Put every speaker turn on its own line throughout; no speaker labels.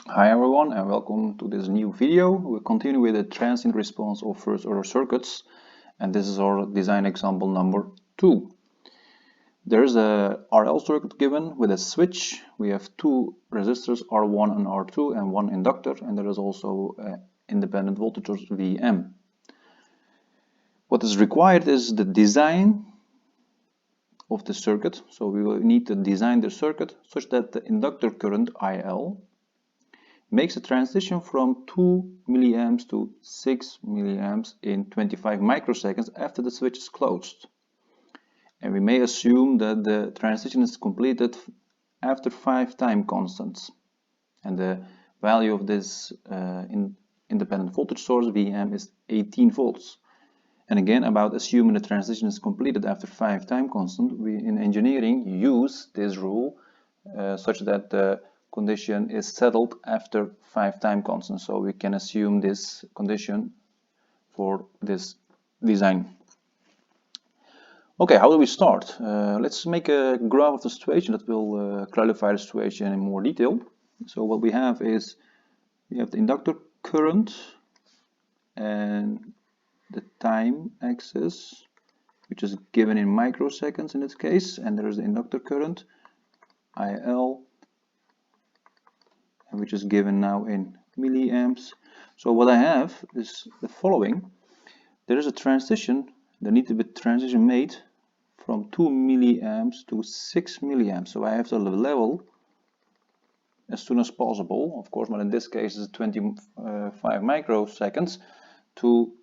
Hi everyone and welcome to this new video. We'll continue with the transient response of first order circuits, and this is our design example number 2. There's a RL circuit given with a switch. We have two resistors R1 and R2 and one inductor, and there is also an independent voltage source VM. What is required is the design of the circuit. So we will need to design the circuit such that the inductor current IL makes a transition from 2 milliamps to 6 milliamps in 25 microseconds after the switch is closed. And we may assume that the transition is completed after 5 time constants. And the value of this independent voltage source VM is 18 volts. And again, about assuming the transition is completed after 5 time constant, we in engineering use this rule such that the condition is settled after 5 time constants. So we can assume this condition for this design. Okay, how do we start? Let's make a graph of the situation that will clarify the situation in more detail. So what we have is, we have the inductor current and the time axis, which is given in microseconds in this case, and there is the inductor current, IL, which is given now in milliamps. So what I have is the following. There is a transition, there needs to be transition made from 2 milliamps to 6 milliamps. So I have to level as soon as possible, of course, but in this case it's 25 microseconds to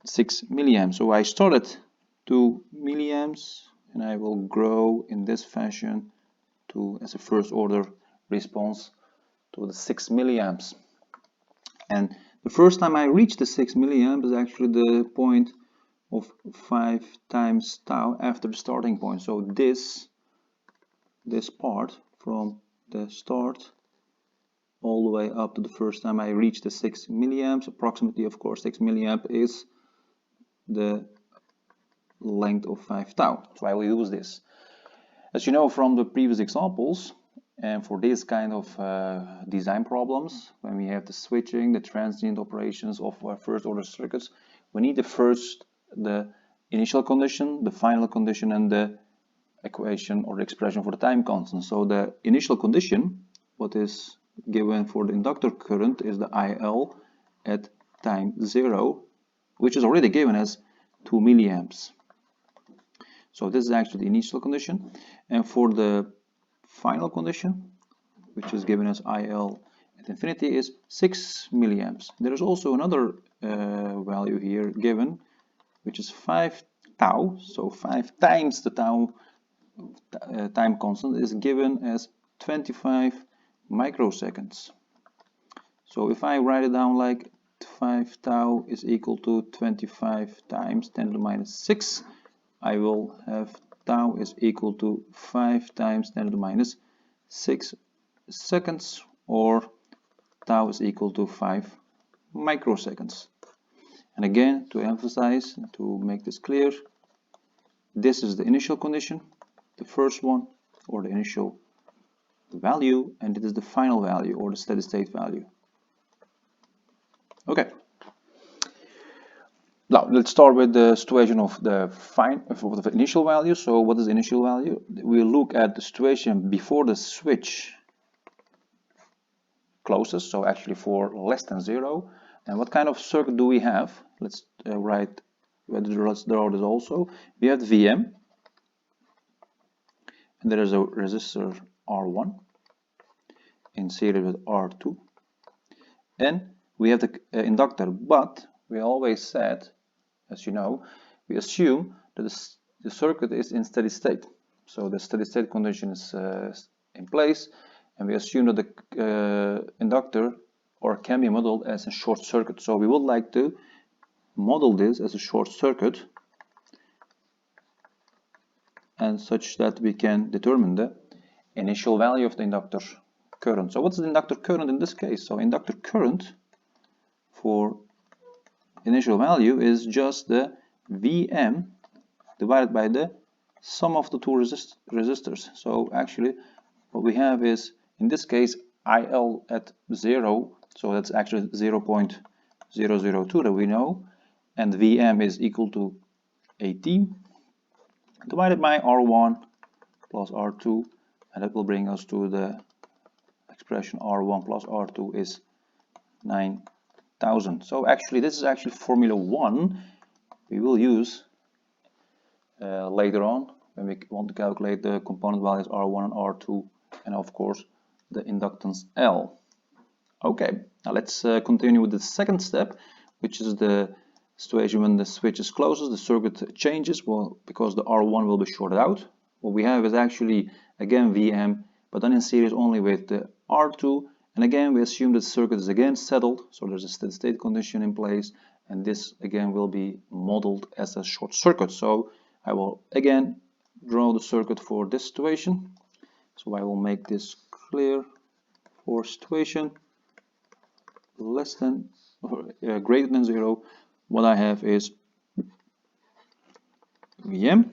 6 milliamps. So I started 2 milliamps and I will grow in this fashion to, as a first order response, to the 6 milliamps. And the first time I reach the 6 milliamps is actually the point of 5 times tau after the starting point. So this part from the start all the way up to the first time I reach the 6 milliamps, approximately, of course, 6 milliamp is the length of 5 tau. So I will use this. As you know from the previous examples, and for this kind of design problems, when we have the switching, the transient operations of first order circuits, we need the initial condition, the final condition, and the equation or the expression for the time constant. So the initial condition, what is given for the inductor current, is the IL at time 0, which is already given as 2 milliamps. So this is actually the initial condition. And for the final condition, which is given as IL at infinity, is 6 milliamps. There is also another value here given, which is 5 tau. So 5 times the tau time constant is given as 25 microseconds. So if I write it down like 5 tau is equal to 25 times 10 to the minus 6, I will have tau is equal to 5 times 10 to the minus 6 seconds, or tau is equal to 5 microseconds. And again, to emphasize, to make this clear, this is the initial condition, the first one, or the initial value, and it is the final value, or the steady state value. Okay. Now, let's start with the situation of the initial value. So what is the initial value? We'll look at the situation before the switch closes, so actually for less than 0. And what kind of circuit do we have? Let's write, let's draw this also. We have the VM, and there is a resistor R1 in series with R2, and we have the inductor, but we always said, as you know, we assume that the circuit is in steady state. So the steady state condition is in place, and we assume that the inductor can be modeled as a short circuit. So we would like to model this as a short circuit, and such that we can determine the initial value of the inductor current. So what's the inductor current in this case? So inductor current for initial value is just the Vm divided by the sum of the two resistors. So actually what we have is, in this case, IL at 0, so that's actually 0.002 that we know, and Vm is equal to 18 divided by R1 plus R2, and that will bring us to the expression R1 plus R2 is 9,000. So actually this is actually formula 1 we will use later on when we want to calculate the component values R1 and R2, and of course the inductance L. Okay, now let's continue with the second step, which is the situation when the switch is closed, the circuit changes, well, because the R1 will be shorted out. What we have is actually again Vm, but then in series only with the R2, and again we assume that the circuit is again settled, so there's a steady state condition in place, and this again will be modeled as a short circuit. So I will again draw the circuit for this situation. So I will make this clear for situation less than or greater than 0. What I have is Vm.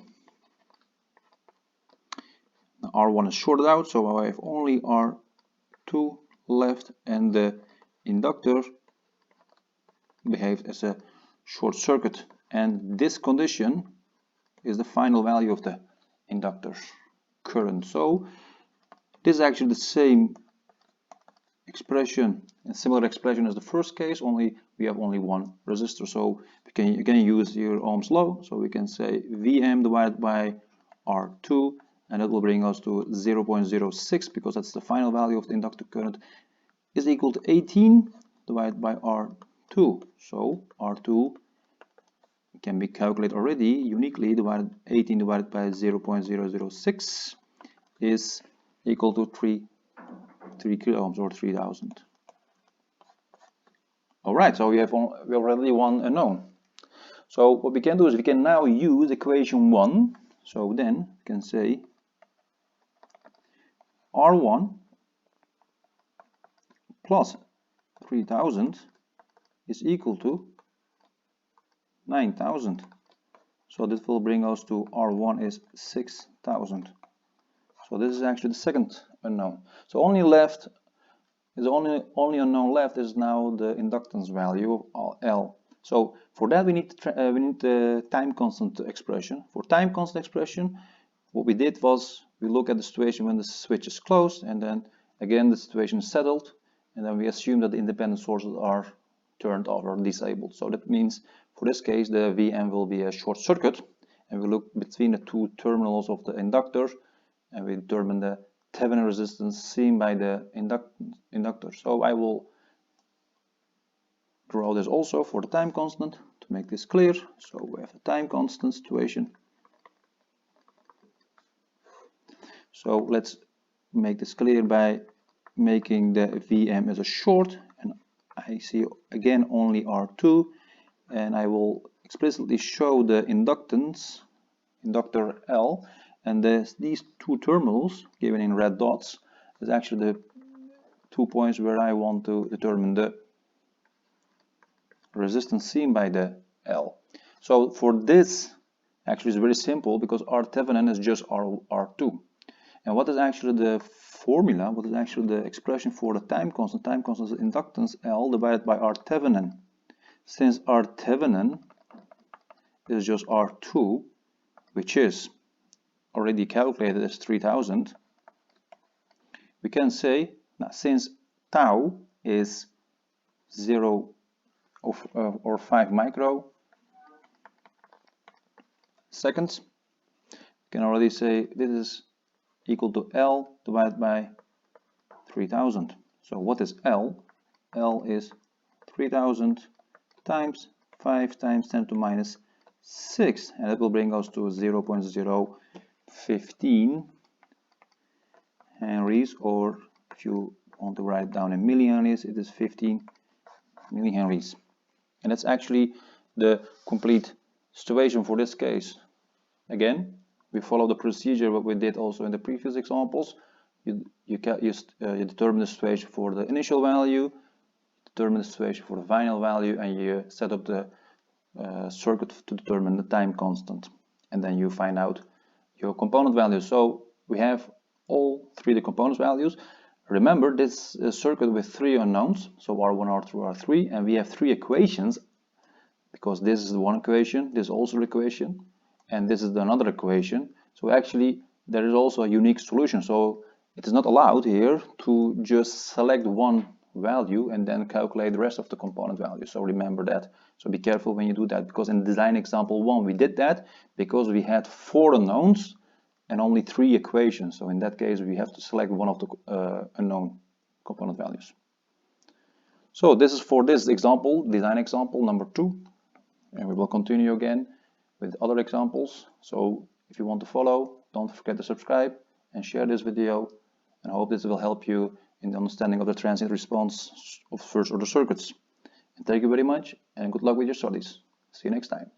The R1 is shorted out, so I have only R2 left, and the inductor behaved as a short circuit, and this condition is the final value of the inductor current. So this is actually the same expression, a similar expression as the first case, only we have only one resistor. So we can again use your Ohm's law, so we can say Vm divided by R2, and that will bring us to 0.06, because that's the final value of the inductor current, is equal to 18 divided by R2. So R2 can be calculated already uniquely. 18 divided by 0.006 is equal to 3 kilo ohms, or 3000. Alright, so we already one unknown. So what we can do is we can now use equation 1. So then we can say R1 plus 3000 is equal to 9,000. So this will bring us to R1 is 6,000. So this is actually the second unknown. So only unknown left is now the inductance value of L. So for that we need the time constant expression. For time constant expression, what we did was we look at the situation when the switch is closed, and then again the situation is settled, and then we assume that the independent sources are turned off or disabled. So that means for this case the Vm will be a short circuit, and we look between the two terminals of the inductor, and we determine the Thevenin resistance seen by the inductor. So I will draw this also for the time constant to make this clear. So we have a time constant situation. So let's make this clear by making the Vm as a short, and I see again only R2, and I will explicitly show the inductance, inductor L, and these two terminals given in red dots is actually the 2 points where I want to determine the resistance seen by the L. So for this actually it's very simple, because R Thevenin is just R2. And what is actually the formula, what is actually the expression for the time constant? Time constant is inductance L divided by R Thevenin. Since R Thevenin is just R2, which is already calculated as 3000, we can say, now since tau is 0 or 5 microseconds, we can already say this is equal to L divided by 3000. So what is L? L is 3000 times 5 times 10 to minus 6, and that will bring us to 0.015 henries, or if you want to write it down in millihenries, it is 15 millihenries. And that's actually the complete situation for this case. Again, we follow the procedure what we did also in the previous examples. You determine the situation for the initial value, determine the situation for the final value, and you set up the circuit to determine the time constant, and then you find out your component values. So we have all three the component values. Remember, this is a circuit with 3 unknowns, so R1, R2, R3, and we have 3 equations, because this is the one equation, this is also the equation, and this is another equation. So actually, there is also a unique solution. So it is not allowed here to just select one value and then calculate the rest of the component values. So remember that. So be careful when you do that, because in design example 1 we did that because we had 4 unknowns and only 3 equations. So in that case we have to select one of the unknown component values. So this is for this example, design example number 2, and we will continue again with other examples. So if you want to follow, don't forget to subscribe and share this video, and I hope this will help you in the understanding of the transient response of first order circuits. And thank you very much, and good luck with your studies. See you next time.